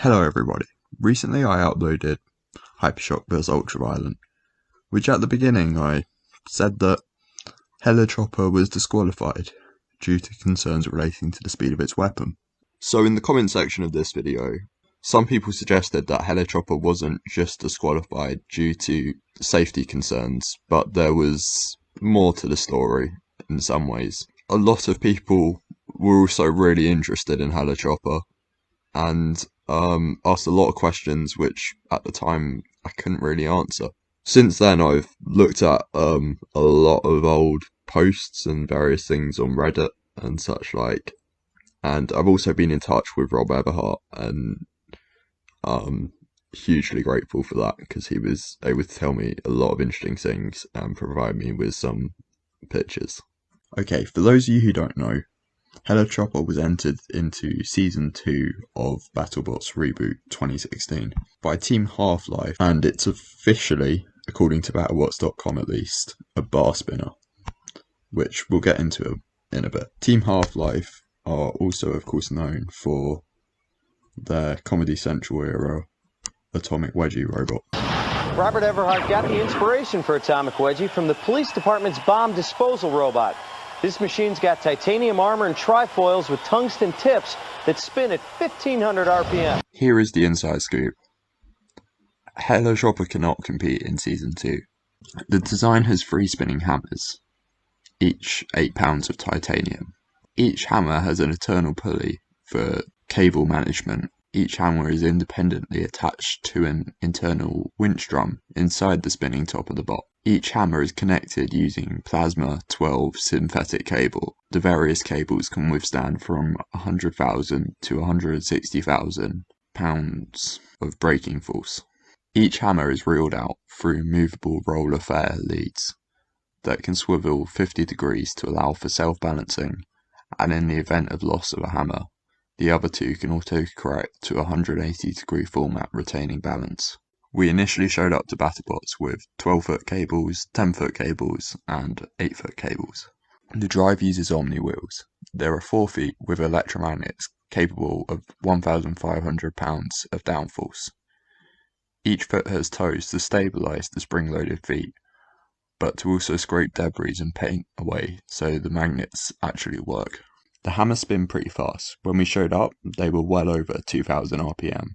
Hello everybody. Recently I uploaded HellaChoppers Ultraviolent, which at the beginning I said that HellaChopper was disqualified due to concerns relating to the speed of its weapon. So in the comment section of this video, some people suggested that HellaChopper wasn't just disqualified due to safety concerns, but there was more to the story in some ways. A lot of people were also really interested in HellaChopper and asked a lot of questions which at the time I couldn't really answer. Since then I've looked at a lot of old posts and various things on Reddit and such like, and I've also been in touch with Rob Everhart, and hugely grateful for that because he was able to tell me a lot of interesting things and provide me with some pictures. Okay, for those of you who don't know, HellaChopper was entered into Season 2 of BattleBots Reboot 2016 by Team Half-Life, and it's officially, according to BattleBots.com at least, a bar spinner, which we'll get into in a bit. Team Half-Life are also, of course, known for their Comedy Central era Atomic Wedgie robot. Robert Everhart got the inspiration for Atomic Wedgie from the police department's bomb disposal robot. This machine's got titanium armor and trifoils with tungsten tips that spin at 1500 RPM. Here is the inside scoop. HellaChopper cannot compete in Season 2. The design has 3 spinning hammers, each 8 pounds of titanium. Each hammer has an internal pulley for cable management. Each hammer is independently attached to an internal winch drum inside the spinning top of the bot. Each hammer is connected using plasma 12 synthetic cable. The various cables can withstand from 100,000 to 160,000 pounds of braking force. Each hammer is reeled out through movable roller fair leads that can swivel 50 degrees to allow for self-balancing, and in the event of loss of a hammer, the other 2 can auto-correct to a 180 degree format, retaining balance. We initially showed up to BattleBots with 12-foot cables, 10-foot cables, and 8-foot cables. The drive uses Omni wheels. There are 4 feet with electromagnets capable of 1,500 pounds of downforce. Each foot has toes to stabilise the spring-loaded feet, but to also scrape debris and paint away so the magnets actually work. The hammers spin pretty fast. When we showed up, they were well over 2,000 RPM.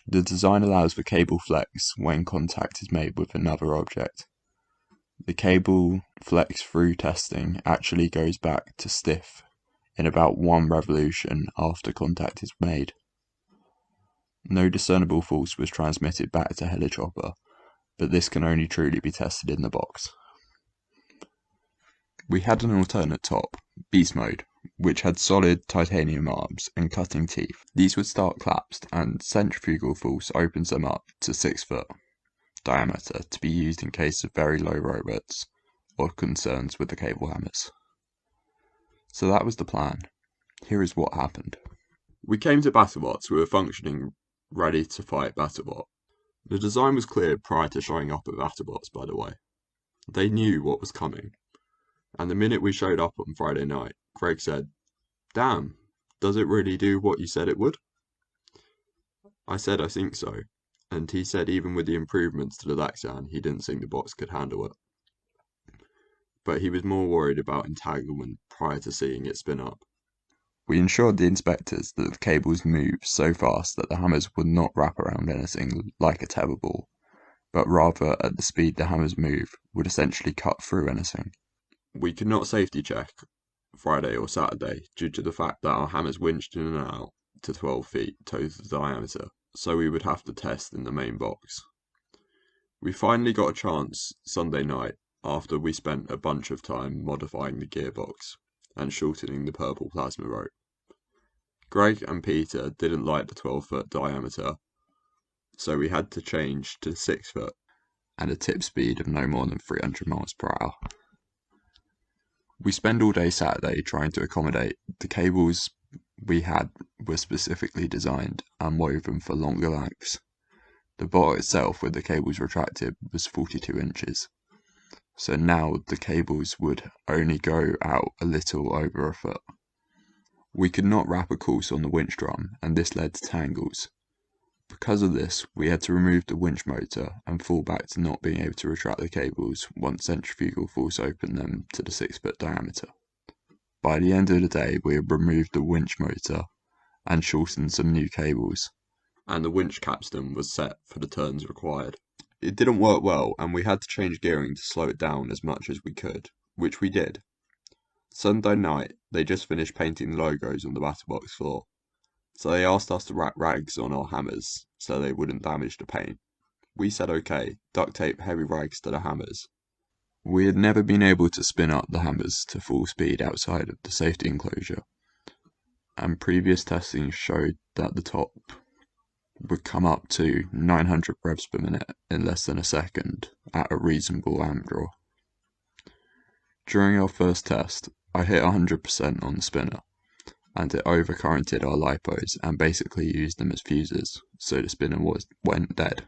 The design allows for cable flex when contact is made with another object. The cable flex through testing actually goes back to stiff in about 1 revolution after contact is made. No discernible force was transmitted back to HellaChopper, but this can only truly be tested in the box. We had an alternate top, Beast Mode, which had solid titanium arms and cutting teeth. These would start collapsed, and centrifugal force opens them up to 6 foot diameter to be used in case of very low robots or concerns with the cable hammers. So that was the plan. Here is what happened. We came to BattleBots with a functioning, ready to fight BattleBot. The design was cleared prior to showing up at BattleBots, by the way. They knew what was coming, and the minute we showed up on Friday night, Greg said, "Damn, does it really do what you said it would?" I said I think so, and he said even with the improvements to the Lexan, he didn't think the bots could handle it. But he was more worried about entanglement prior to seeing it spin up. We ensured the inspectors that the cables moved so fast that the hammers would not wrap around anything like a tetherball, but rather at the speed the hammers move would essentially cut through anything. We could not safety check Friday or Saturday due to the fact that our hammers winched in and out to 12 feet total diameter, so we would have to test in the main box. We finally got a chance Sunday night after we spent a bunch of time modifying the gearbox and shortening the purple plasma rope. Greg and Peter didn't like the 12-foot diameter, so we had to change to 6 foot and a tip speed of no more than 300 miles per hour. We spent all day Saturday trying to accommodate. The cables we had were specifically designed and woven for longer lengths. The bot itself, with the cables retracted, was 42 inches. So now the cables would only go out a little over a foot. We could not wrap a course on the winch drum, and this led to tangles, Because of this, we had to remove the winch motor and fall back to not being able to retract the cables once centrifugal force opened them to the 6-foot diameter. By the end of the day, we had removed the winch motor and shortened some new cables, and the winch capstan was set for the turns required. It didn't work well, and we had to change gearing to slow it down as much as we could, which we did. Sunday night, they just finished painting the logos on the BattleBots floor, so they asked us to wrap rags on our hammers so they wouldn't damage the paint. We said okay, duct tape heavy rags to the hammers. We had never been able to spin up the hammers to full speed outside of the safety enclosure, and previous testing showed that the top would come up to 900 revs per minute in less than a second at a reasonable amp draw. During our first test, I hit 100% on the spinner, and it overcurrented our lipos and basically used them as fuses, so the spinner went dead.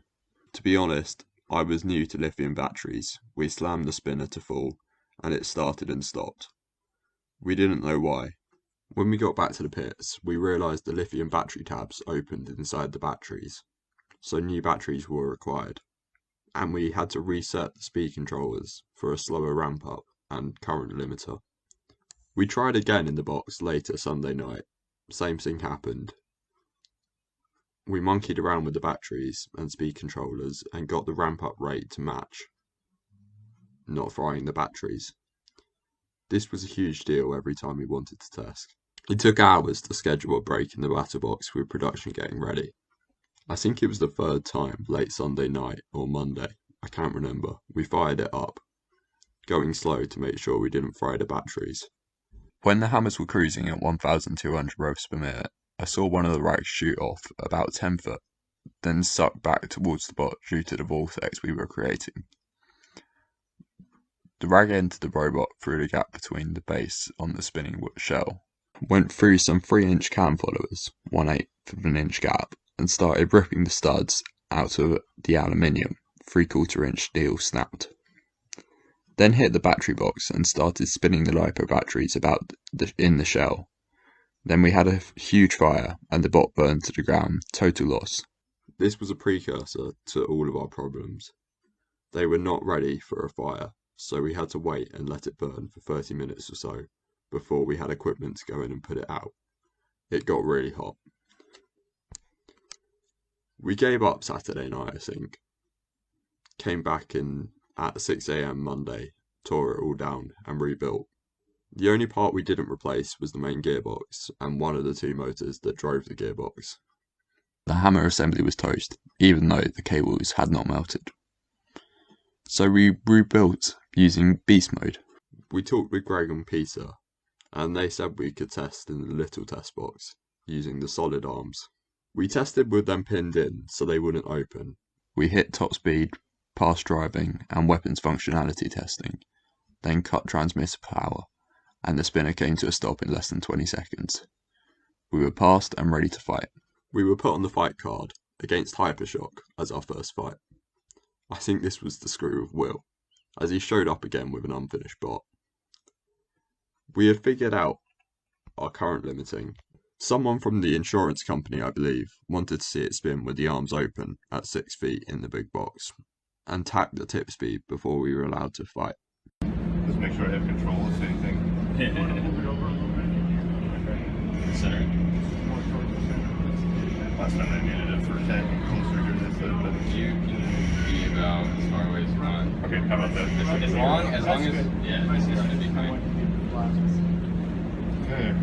To be honest, I was new to lithium batteries. We slammed the spinner to full, and it started and stopped. We didn't know why. When we got back to the pits, we realised the lithium battery tabs opened inside the batteries, so new batteries were required, and we had to reset the speed controllers for a slower ramp up and current limiter. We tried again in the box later Sunday night. Same thing happened. We monkeyed around with the batteries and speed controllers and got the ramp up rate to match, not frying the batteries. This was a huge deal every time we wanted to test. It took hours to schedule a break in the BattleBots with production getting ready. I think it was the third time, late Sunday night or Monday, I can't remember, we fired it up, going slow to make sure we didn't fry the batteries. When the hammers were cruising at 1,200 revs per minute, I saw one of the rags shoot off about 10 foot, then suck back towards the bot due to the vortex we were creating. The rag entered the robot through the gap between the base on the spinning shell, went through some 3-inch cam followers, 1/8 of an inch gap, and started ripping the studs out of the aluminium, 3/4 inch steel snapped. Then hit the battery box and started spinning the LiPo batteries about in the shell. Then we had a huge fire and the bot burned to the ground, total loss. This was a precursor to all of our problems. They were not ready for a fire, so we had to wait and let it burn for 30 minutes or so before we had equipment to go in and put it out. It got really hot. We gave up Saturday night, I think. Came back in at 6 AM Monday, tore it all down and rebuilt. The only part we didn't replace was the main gearbox and one of the 2 motors that drove the gearbox. The hammer assembly was toast, even though the cables had not melted. So we rebuilt using beast mode. We talked with Greg and Peter, and they said we could test in the little test box, using the solid arms. We tested with them pinned in so they wouldn't open. We hit top speed, past driving, and weapons functionality testing, then cut transmitter power, and the spinner came to a stop in less than 20 seconds. We were passed and ready to fight. We were put on the fight card against Hypershock as our first fight. I think this was the screw of Will, as he showed up again with an unfinished bot. We had figured out our current limiting. Someone from the insurance company, I believe, wanted to see it spin with the arms open at 6 feet in the big box, and tack the tip speed before we were allowed to fight. Just make sure I have control if anything. Center. Last time I needed it for 10 closer to this, but You can be about as far away as you want. okay, how about that? As long as yeah, this should be fine. Okay.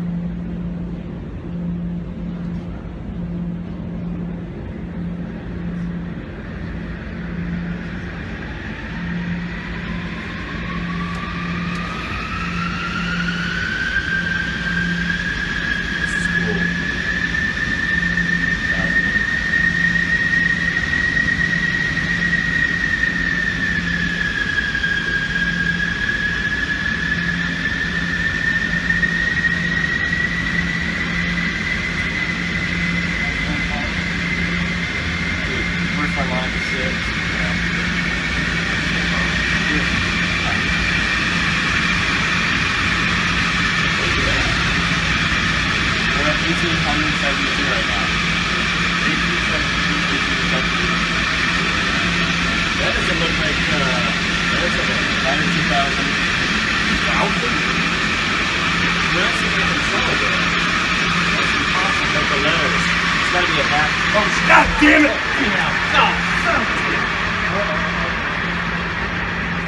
there's like a 2,000. We're actually going to sell it. That's impossible. Like the letters. It's got to be a half. Oh, God damn it! No, son of a bitch.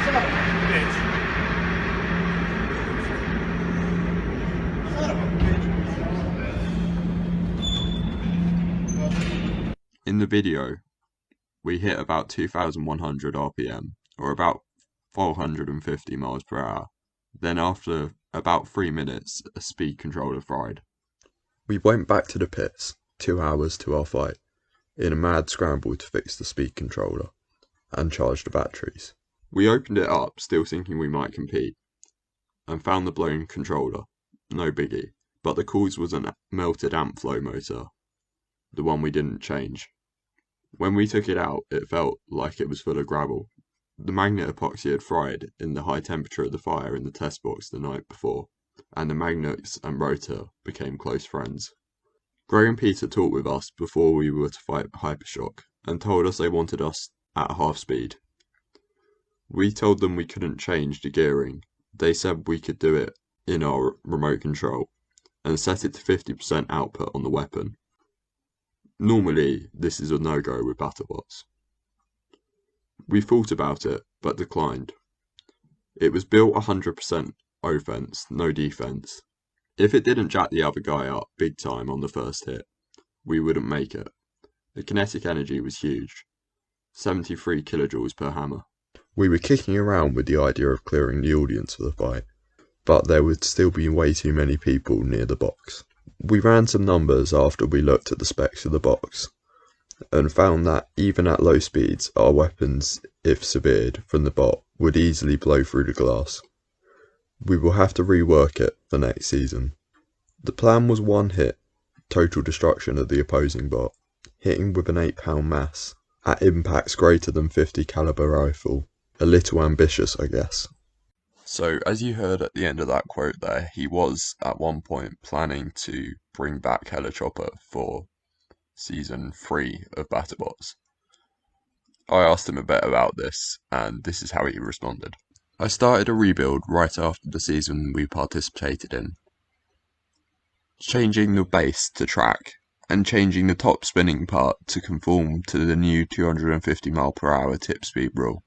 Son of a bitch. Son of a bitch. In the video, we hit about 2,100 RPM, or about 450 miles per hour. Then after about 3 minutes, a speed controller fried. We went back to the pits, 2 hours to our fight, in a mad scramble to fix the speed controller, and charge the batteries. We opened it up, still thinking we might compete, and found the blown controller. No biggie, but the cause was a melted amp flow motor, the one we didn't change. When we took it out, it felt like it was full of gravel. The magnet epoxy had fried in the high temperature of the fire in the test box the night before, and the magnets and rotor became close friends. Greg and Peter talked with us before we were to fight Hypershock, and told us they wanted us at half speed. We told them we couldn't change the gearing. They said we could do it in our remote control, and set it to 50% output on the weapon. Normally, this is a no-go with BattleBots. We thought about it, but declined. It was built 100% offense, no defense. If it didn't jack the other guy up big time on the first hit, we wouldn't make it. The kinetic energy was huge, 73 kilojoules per hammer. We were kicking around with the idea of clearing the audience for the fight, but there would still be way too many people near the box. We ran some numbers after we looked at the specs of the box, and found that even at low speeds, our weapons, if severed from the bot, would easily blow through the glass. We will have to rework it for next season. The plan was one hit, total destruction of the opposing bot, hitting with an 8-pound mass, at impacts greater than 50 caliber rifle. A little ambitious, I guess. So, as you heard at the end of that quote there, he was at one point planning to bring back HellaChopper for Season 3 of BattleBots. I asked him a bit about this, and this is how he responded. I started a rebuild right after the season we participated in, changing the base to track, and changing the top spinning part to conform to the new 250 mph tip speed rule.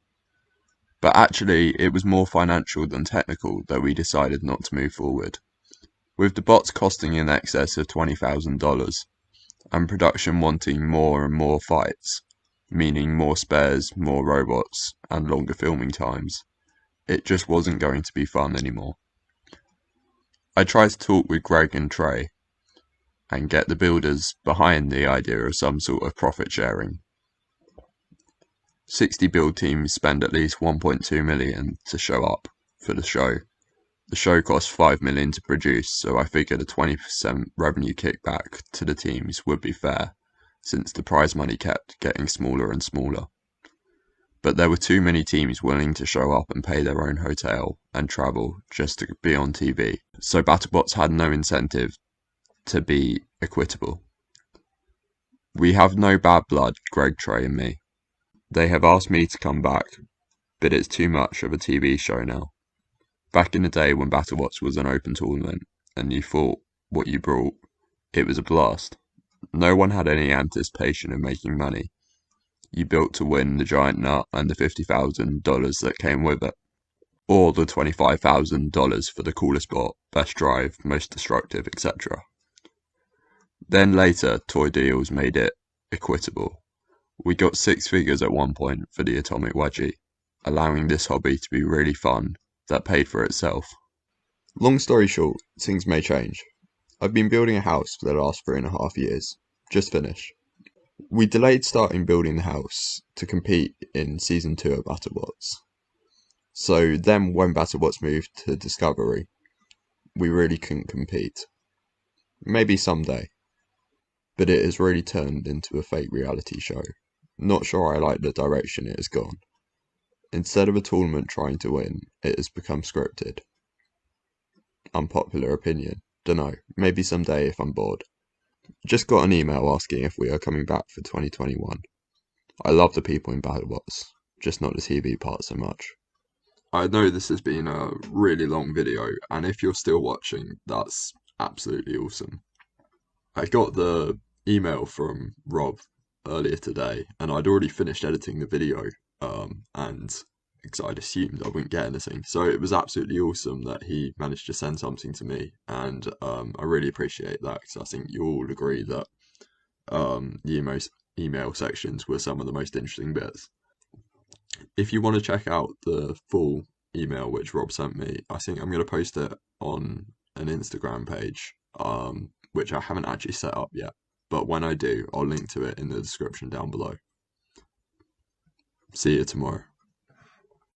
But actually, it was more financial than technical that we decided not to move forward. With the bots costing in excess of $20,000, and production wanting more and more fights, meaning more spares, more robots, and longer filming times, it just wasn't going to be fun anymore. I tried to talk with Greg and Trey, and get the builders behind the idea of some sort of profit sharing. 60 build teams spend at least $1.2 million to show up for the show. The show costs $5 million to produce, so I figured a 20% revenue kickback to the teams would be fair, since the prize money kept getting smaller and smaller. But there were too many teams willing to show up and pay their own hotel and travel just to be on TV, so BattleBots had no incentive to be equitable. We have no bad blood, Greg, Trey and me. They have asked me to come back, but it's too much of a TV show now. Back in the day when BattleBots was an open tournament, and you fought what you brought, it was a blast. No one had any anticipation of making money. You built to win the giant nut and the $50,000 that came with it. Or the $25,000 for the coolest bot, best drive, most destructive, etc. Then later, toy deals made it equitable. We got 6 figures at one point for the atomic wedgie, allowing this hobby to be really fun, that paid for itself. Long story short, things may change. I've been building a house for the last 3.5 years, just finished. We delayed starting building the house to compete in Season 2 of BattleBots. So then when BattleBots moved to Discovery, we really couldn't compete. Maybe someday. But it has really turned into a fake reality show. Not sure I like the direction it has gone. Instead of a tournament trying to win, it has become scripted. Unpopular opinion. Dunno, maybe someday if I'm bored. Just got an email asking if we are coming back for 2021. I love the people in BattleBots. just not the TV part so much. I know this has been a really long video, and if you're still watching, that's absolutely awesome. I got the email from Rob earlier today, and I'd already finished editing the video, and because I'd assumed I wouldn't get anything. So it was absolutely awesome that he managed to send something to me, and I really appreciate that, because I think you all agree that the email sections were some of the most interesting bits. If you want to check out the full email which Rob sent me, I think I'm going to post it on an Instagram page, which I haven't actually set up yet. But when I do, I'll link to it in the description down below. See you tomorrow.